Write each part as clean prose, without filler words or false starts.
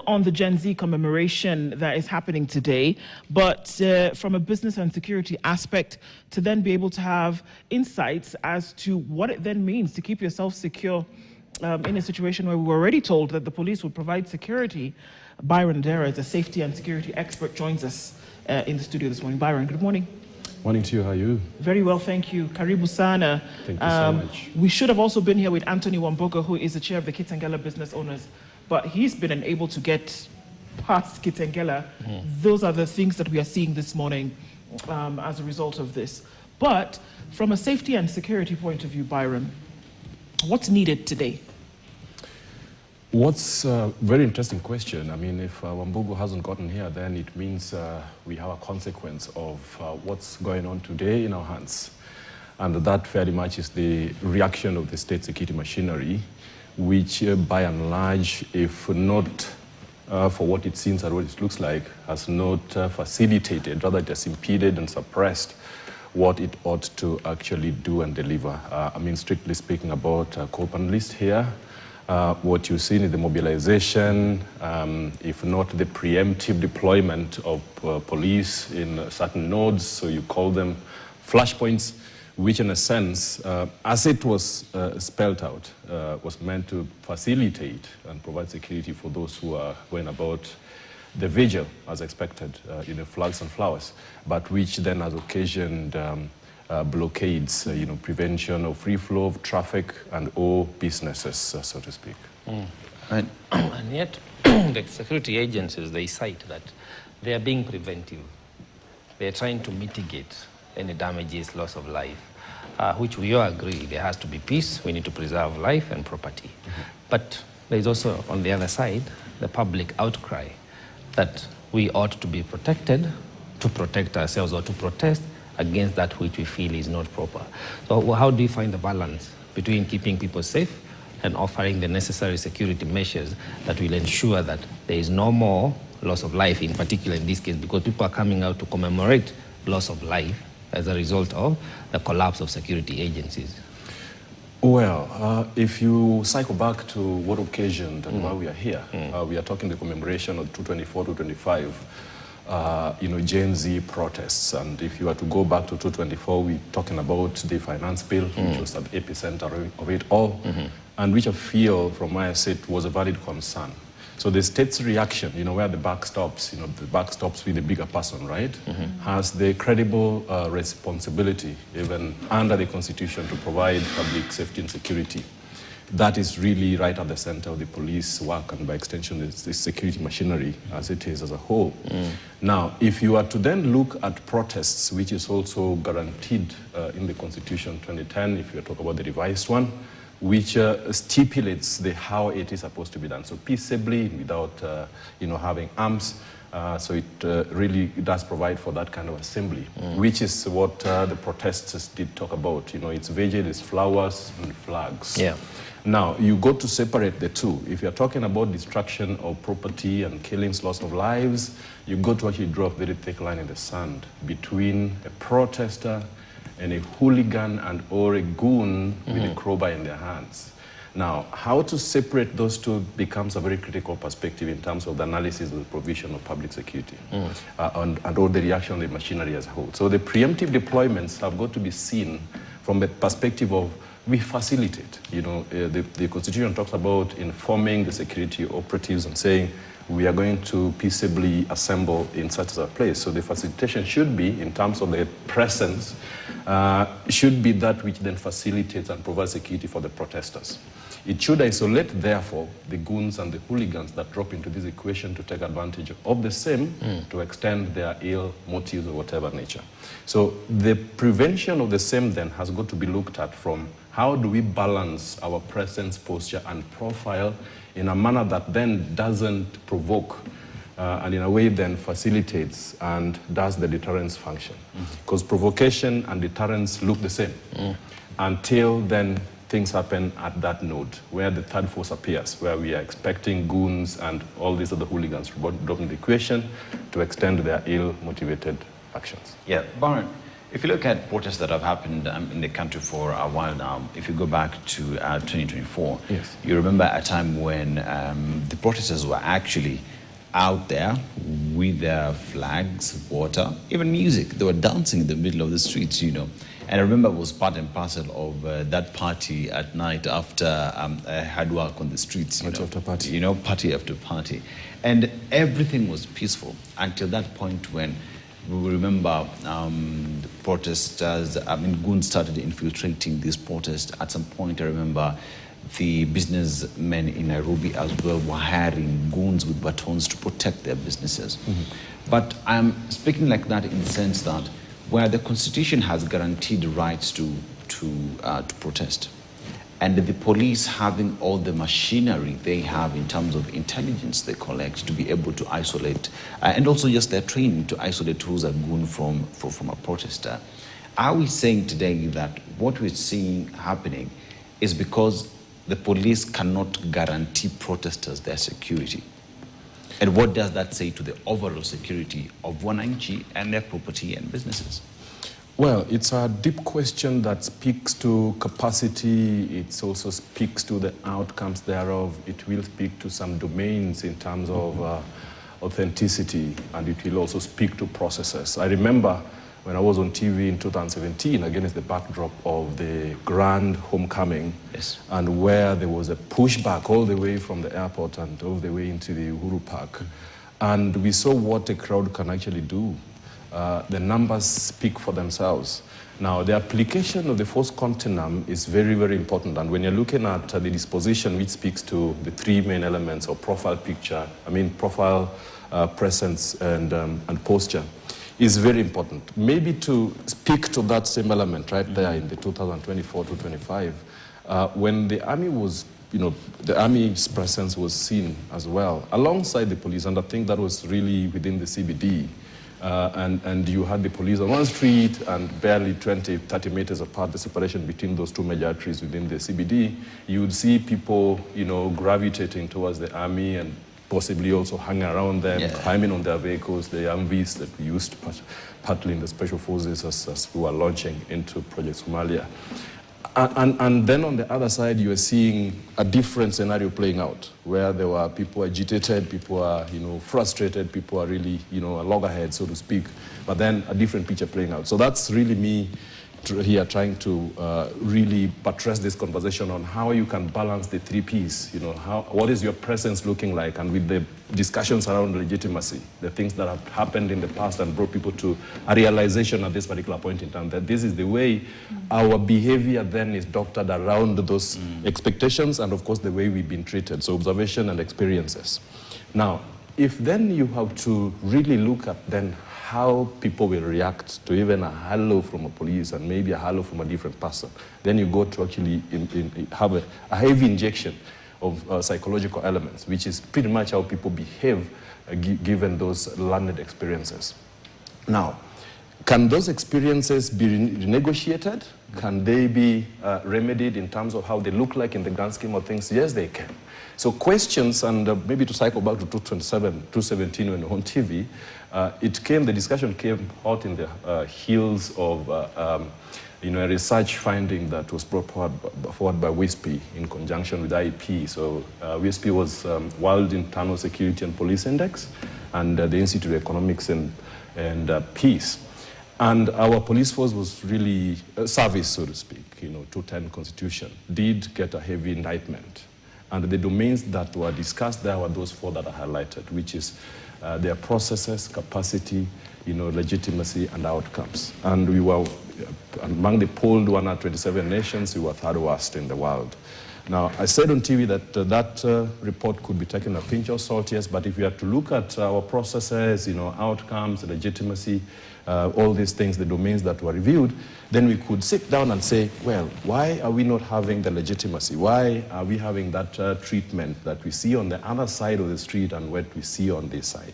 On the Gen Z commemoration that is happening today, but from a business and security aspect, to then be able to have insights as to what it then means to keep yourself secure in a situation where we were already told that the police would provide security. Byron Adera is a safety and security expert, joins us in the studio this morning. Byron, good morning. Morning to you, how are you? Very well, thank you. Karibu sana. Thank you so much. We should have also been here with Anthony Wambogo, who is the chair of the Kitengela Business Owners, but he's been unable to get past Kitengela. Those are the things that we are seeing this morning as a result of this. But from a safety and security point of view, Byron, what's needed today? What's a very interesting question. I mean, if Wambogo hasn't gotten here, then it means we have a consequence of what's going on today in our hands. And that very much is the reaction of the state security machinery, which by and large, if not for what it seems and what it looks like, has not facilitated, rather it has impeded and suppressed what it ought to actually do and deliver. I mean, strictly speaking about co-panelists here, what you've seen is the mobilization, if not the preemptive deployment of police in certain nodes, so you call them flashpoints, which in a sense, as it was spelled out, was meant to facilitate and provide security for those who are going about the vigil, as expected, flags and flowers, but which then has occasioned blockades, prevention of free flow of traffic and all businesses, so to speak. And yet, the security agencies, they cite that they are being preventive. They are trying to mitigate any damages, loss of life, which we all agree there has to be peace. We need to preserve life and property. But there is also, on the other side, the public outcry that we ought to be protected, to protect ourselves or to protest against that which we feel is not proper. So how do you find the balance between keeping people safe and offering the necessary security measures that will ensure that there is no more loss of life, in particular in this case, because people are coming out to commemorate loss of life as a result of the collapse of security agencies? Well, if you cycle back to what occasioned and why we are here, we are talking the commemoration of 224, 225, Gen Z protests. And if you were to go back to 224, we're talking about the finance bill, which was at the epicenter of it all, and which I feel, from where I sit, was a valid concern. So the state's reaction, where the buck stops, the buck stops with the bigger person, right? Has the credible responsibility, even under the Constitution, to provide public safety and security. That is really right at the center of the police work, and by extension, the security machinery as it is as a whole. Now, if you are to then look at protests, which is also guaranteed in the Constitution 2010, if you talk about the revised one, which stipulates how it is supposed to be done. So peaceably, without having arms. So it really does provide for that kind of assembly, which is what the protesters did talk about. It's vigil, it's flowers and flags. Yeah. Now, you go to separate the two. If you're talking about destruction of property and killings, loss of lives, you go to actually draw a very thick line in the sand between a protester and a hooligan and or a goon with a crowbar in their hands. Now, how to separate those two becomes a very critical perspective in terms of the analysis of the provision of public security and all the reaction of the machinery as a whole. So the preemptive deployments have got to be seen from the perspective of we facilitate. The Constitution talks about informing the security operatives and saying we are going to peaceably assemble in such a place. So the facilitation should be, in terms of the presence, should be that which then facilitates and provides security for the protesters. It should isolate, therefore, the goons and the hooligans that drop into this equation to take advantage of the same to extend their ill motives of whatever nature. So the prevention of the same then has got to be looked at from how do we balance our presence, posture, and profile in a manner that then doesn't provoke and in a way then facilitates and does the deterrence function. Because provocation and deterrence look the same until then things happen at that node where the third force appears, where we are expecting goons and all these other hooligans to drop in the equation to extend their ill-motivated actions. Yeah, Byron, If you look at protests that have happened in the country for a while now, if you go back to 2024, yes, you remember a time when the protesters were actually out there with their flags, water, even music. They were dancing in the middle of the streets, you know. And I remember it was part and parcel of that party at night after hard work on the streets. Party after party. You know, party after party. And everything was peaceful until that point when we remember the protesters, goons started infiltrating this protest. At some point, I remember the businessmen in Nairobi as well were hiring goons with batons to protect their businesses. Mm-hmm. But I'm speaking like that in the sense that where the Constitution has guaranteed rights to protest, and the police having all the machinery they have in terms of intelligence they collect to be able to isolate, and also just their training to isolate who's a goon from a protester. Are we saying today that what we're seeing happening is because the police cannot guarantee protesters their security? And what does that say to the overall security of wananchi and their property and businesses? Well, it's a deep question that speaks to capacity. It also speaks to the outcomes thereof. It will speak to some domains in terms of authenticity, and it will also speak to processes. I remember when I was on TV in 2017, against the backdrop of the grand homecoming, yes, and where there was a pushback all the way from the airport and all the way into the Uhuru Park. And we saw what a crowd can actually do. The numbers speak for themselves. Now, the application of the force continuum is very, very important. And when you're looking at the disposition, which speaks to the three main elements of profile picture, profile, presence, and posture, is very important. Maybe to speak to that same element right there in the 2024 to 25, when the army was, the army's presence was seen as well, alongside the police, and I think that was really within the CBD. And you had the police on one street and barely 20, 30 meters apart, the separation between those two major arteries within the CBD. You would see people, gravitating towards the army and possibly also hang around them, climbing on their vehicles, the Humvees that we used partly in the special forces as we were launching into Project Somalia. And then on the other side, you are seeing a different scenario playing out, where there were people agitated, people are, frustrated, people are really, a loggerhead, so to speak, but then a different picture playing out. So that's really me here trying to really buttress this conversation on how you can balance the three Ps, what is your presence looking like, and with the discussions around legitimacy, the things that have happened in the past and brought people to a realization at this particular point in time that this is the way our behavior then is doctored around those expectations and, of course, the way we've been treated, so observation and experiences. Now, if then you have to really look at then how people will react to even a hello from a police and maybe a hello from a different person, then you go to actually have a heavy injection of psychological elements, which is pretty much how people behave given those learned experiences. Now, can those experiences be renegotiated? Can they be remedied in terms of how they look like in the grand scheme of things? Yes, they can. So questions, and maybe to cycle back to 2017 when on TV, the discussion came hot in the heels of a research finding that was brought forward by WISP in conjunction with IEP. So WISP was World Internal Security and Police Index, and the Institute of Economics and Peace. And our police force was really service, so to speak, 210 Constitution, did get a heavy indictment. And the domains that were discussed there were those four that are highlighted, which is their processes, capacity, legitimacy, and outcomes. And we were, among the polled 127 nations, we were third worst in the world. Now, I said on TV that that report could be taken a pinch of salt, yes, but if we had to look at our processes, outcomes, legitimacy, all these things, the domains that were reviewed, then we could sit down and say, well, why are we not having the legitimacy? Why are we having that treatment that we see on the other side of the street and what we see on this side?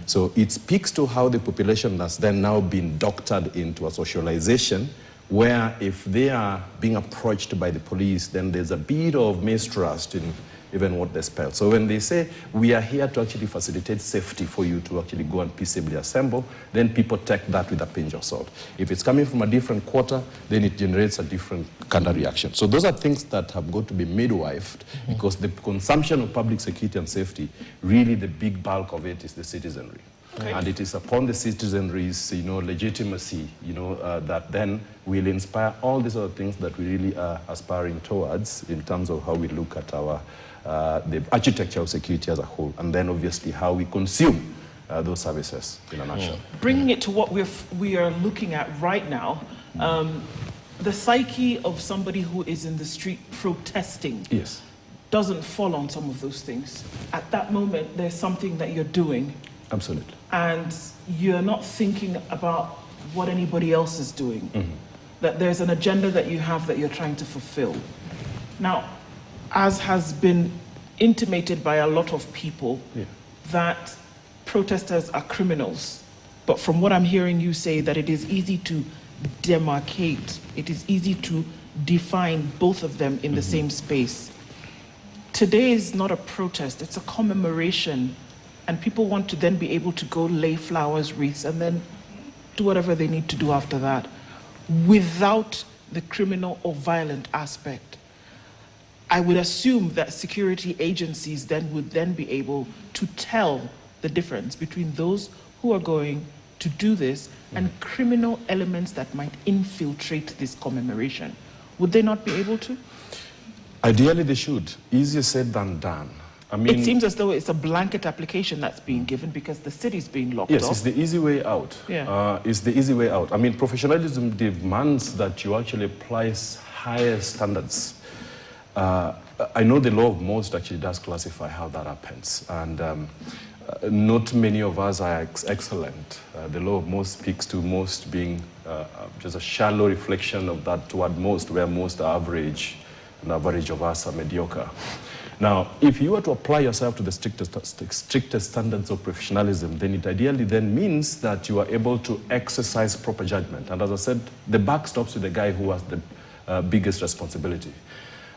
So it speaks to how the population has then now been doctored into a socialization where if they are being approached by the police, then there's a bit of mistrust in even what they spell. So when they say, we are here to actually facilitate safety for you to actually go and peaceably assemble, then people take that with a pinch of salt. If it's coming from a different quarter, then it generates a different kind of reaction. So those are things that have got to be midwifed, because the consumption of public security and safety, really the big bulk of it is the citizenry. Okay. And it is upon the citizenry's, legitimacy, that then will inspire all these other things that we really are aspiring towards in terms of how we look at our the architecture of security as a whole, and then obviously how we consume those services in a nutshell. Bringing it to what we are looking at right now, the psyche of somebody who is in the street protesting. Yes. Doesn't fall on some of those things. At that moment, there's something that you're doing. Absolutely. And you're not thinking about what anybody else is doing. That there's an agenda that you have that you're trying to fulfill. Now, as has been intimated by a lot of people, that protesters are criminals. But from what I'm hearing you say, that it is easy to demarcate, it is easy to define both of them in the same space. Today is not a protest, it's a commemoration. And people want to then be able to go lay flowers, wreaths, and then do whatever they need to do after that without the criminal or violent aspect. I would assume that security agencies then would then be able to tell the difference between those who are going to do this and criminal elements that might infiltrate this commemoration. Would they not be able to? Ideally, they should. Easier said than done. I mean, it seems as though it's a blanket application that's being given because the city's being locked off. Yes, it's the easy way out. Yeah. It's the easy way out. I mean, professionalism demands that you actually apply higher standards. I know the law of most actually does classify how that happens. And not many of us are excellent. The law of most speaks to most being just a shallow reflection of that toward most, where most are average, and average of us are mediocre. Now, if you were to apply yourself to the strictest standards of professionalism, then it ideally then means that you are able to exercise proper judgment. And as I said, the buck stops with the guy who has the biggest responsibility.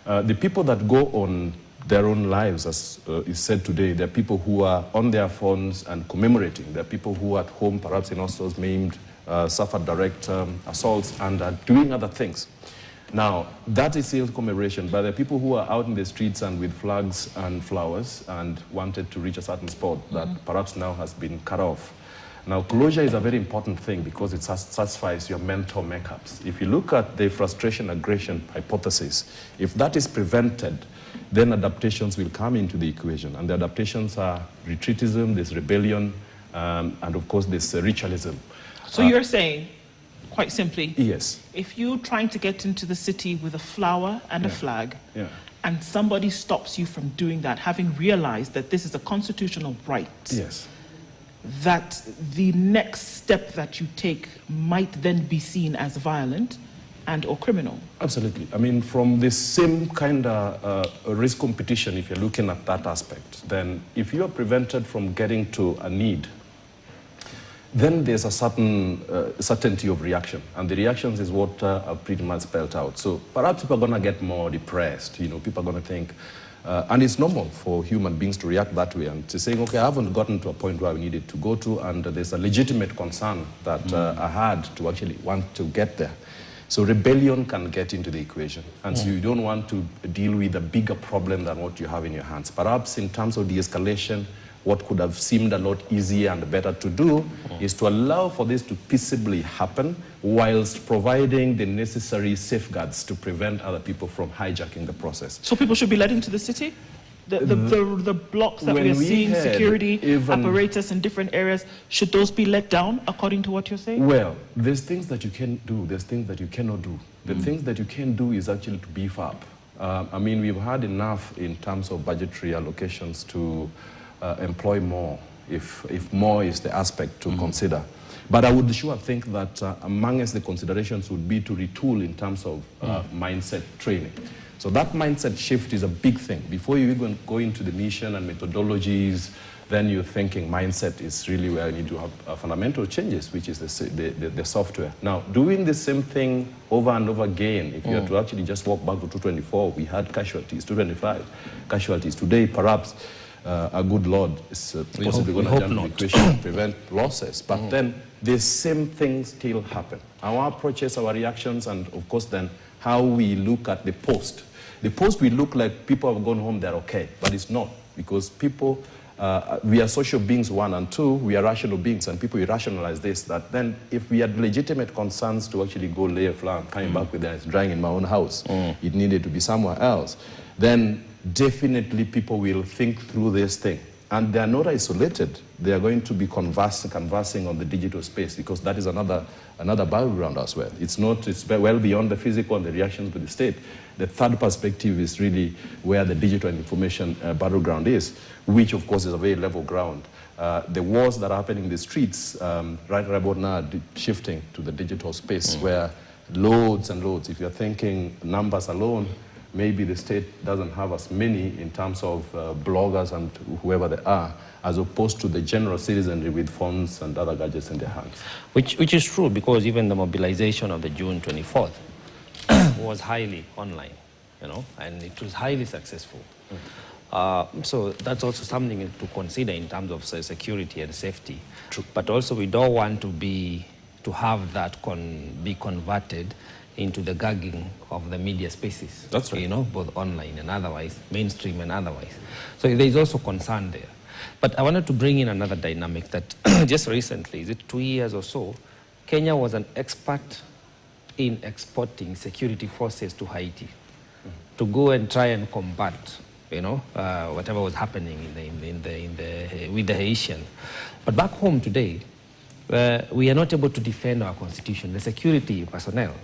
The people that go on their own lives, as is said today, there are people who are on their phones and commemorating. There are people who at home, perhaps in hostels, maimed, suffered direct assaults, and are doing other things. Now, that is still commemoration, but there are people who are out in the streets and with flags and flowers and wanted to reach a certain spot that perhaps now has been cut off. Now, closure is a very important thing because it satisfies your mental makeups. If you look at the frustration aggression hypothesis, if that is prevented, then adaptations will come into the equation. And the adaptations are retreatism, there's rebellion, and of course, there's ritualism. So you're saying, quite simply, yes, if you're trying to get into the city with a flower and a flag, and somebody stops you from doing that, having realized that this is a constitutional right, yes, that the next step that you take might then be seen as violent and or criminal. Absolutely. I mean, from the same kind of risk competition, if you're looking at that aspect, then if you are prevented from getting to a need, then there's a certain certainty of reaction. And the reactions is what I've pretty much spelled out. So perhaps people are going to get more depressed. People are going to think, and it's normal for human beings to react that way and to saying, okay, I haven't gotten to a point where I needed to go to, and there's a legitimate concern that I had to actually want to get there. So rebellion can get into the equation. And so you don't want to deal with a bigger problem than what you have in your hands. Perhaps in terms of de-escalation, what could have seemed a lot easier and better to do is to allow for this to peaceably happen whilst providing the necessary safeguards to prevent other people from hijacking the process. So people should be led into the city? The blocks that we are seeing, security apparatus in different areas, should those be let down according to what you're saying? Well, there's things that you can do, there's things that you cannot do. The things that you can do is actually to beef up. I mean, we've had enough in terms of budgetary allocations to employ more, if more is the aspect to consider. But I would sure think that amongst the considerations would be to retool in terms of mindset training. So that mindset shift is a big thing. Before you even go into the mission and methodologies, then you're thinking mindset is really where you need to have fundamental changes, which is the software. Now, doing the same thing over and over again, if you have to actually just walk back to 224, we had casualties, 225 casualties. Today, perhaps a good Lord is possibly going to jump the equation and prevent losses. But then the same things still happen. Our approaches, our reactions, and of course then how we look at the post. The post we look like people have gone home, they're okay, but it's not, because people, we are social beings, one, and two, we are rational beings, and people irrationalize this, that then if we had legitimate concerns to actually go lay a flag, coming back with that, it's drying in my own house, it needed to be somewhere else, then definitely people will think through this thing. And they are not isolated. They are going to be conversing on the digital space, because that is another battleground as well. It's well beyond the physical and the reactions with the state. The third perspective is really where the digital and information battleground is, which of course is a very level ground. The wars that are happening in the streets right about now are shifting to the digital space, where loads and loads, if you're thinking numbers alone, maybe the state doesn't have as many in terms of bloggers and whoever they are, as opposed to the general citizenry with phones and other gadgets in their hands. Which is true, because even the mobilization of the June 24th was highly online, and it was highly successful. So that's also something to consider in terms of security and safety. True. But also we don't want to have that be converted into the gagging of the media spaces. That's right. Both online and otherwise, mainstream and otherwise. So there is also concern there. But I wanted to bring in another dynamic that just recently, is it 2 years or so, Kenya was an expert in exporting security forces to Haiti to go and try and combat, whatever was happening with the Haitian. But back home today, we are not able to defend our constitution. The security personnel,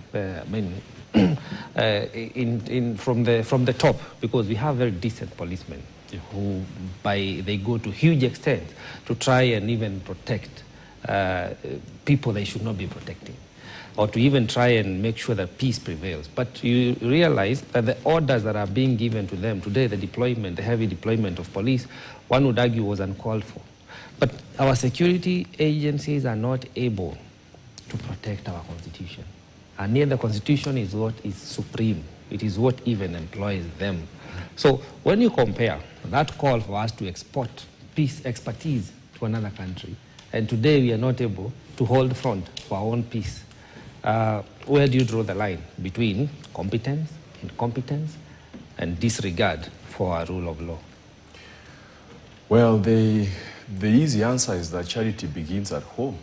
from the top, because we have very decent policemen who they go to huge extent to try and even protect people they should not be protecting, or to even try and make sure that peace prevails. But you realize that the orders that are being given to them today, the heavy deployment of police, one would argue was uncalled for. But our security agencies are not able to protect our constitution. And yet the constitution is what is supreme. It is what even employs them. So when you compare that call for us to export peace expertise to another country, and today we are not able to hold front for our own peace, where do you draw the line between competence, incompetence, and disregard for our rule of law? Well, the easy answer is that charity begins at home.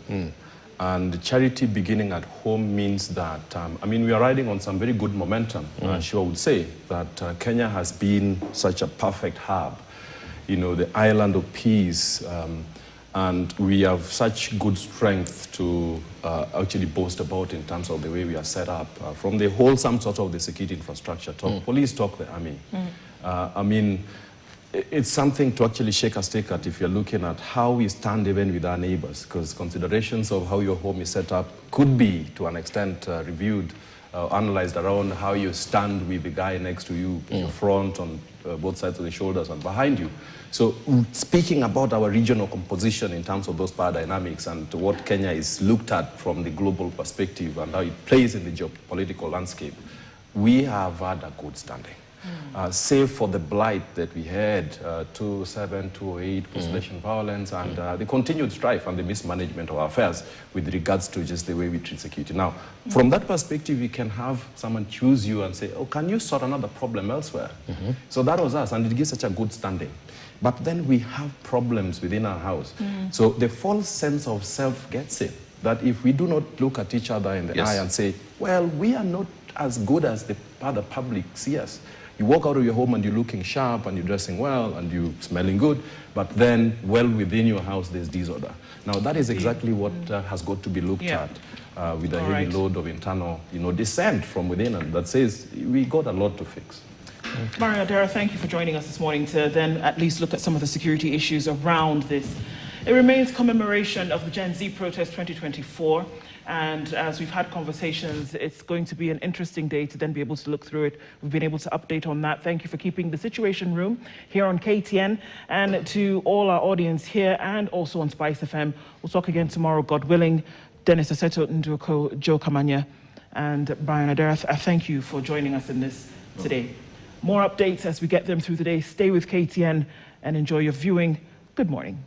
And charity beginning at home means that, we are riding on some very good momentum. I sure would say that Kenya has been such a perfect hub, the island of peace, and we have such good strength to actually boast about in terms of the way we are set up, from the wholesome sort of the security infrastructure, police talk, the army. It's something to actually shake a stick at if you're looking at how we stand even with our neighbors, because considerations of how your home is set up could be, to an extent, reviewed, analyzed around how you stand with the guy next to you, in your front, on both sides of the shoulders, and behind you. So speaking about our regional composition in terms of those power dynamics and what Kenya is looked at from the global perspective and how it plays in the geopolitical landscape, we have had a good standing. Save for the blight that we had, 2007, 2008, post-election violence, and the continued strife and the mismanagement of our affairs with regards to just the way we treat security. Now, from that perspective, you can have someone choose you and say, oh, can you sort another problem elsewhere? So that was us, and it gives such a good standing. But then we have problems within our house. So the false sense of self gets in, that if we do not look at each other in the eye and say, well, we are not as good as the other public see us. You walk out of your home and you're looking sharp and you're dressing well and you're smelling good, but then well within your house there's disorder. Now that is exactly what has got to be looked at with a heavy load of internal dissent from within, and that says we got a lot to fix. Byron Adera, thank you for joining us this morning to then at least look at some of the security issues around this. It remains commemoration of the Gen Z protest 2024. And as we've had conversations, it's going to be an interesting day to then be able to look through it. We've been able to update on that. Thank you for keeping the Situation Room here on KTN, and to all our audience here and also on Spice FM. We'll talk again tomorrow, God willing. Dennis Aseto Nduoko, Joe Kamanya, and Byron Adera, I thank you for joining us in this today. More updates as we get them through the day. Stay with KTN and enjoy your viewing. Good morning.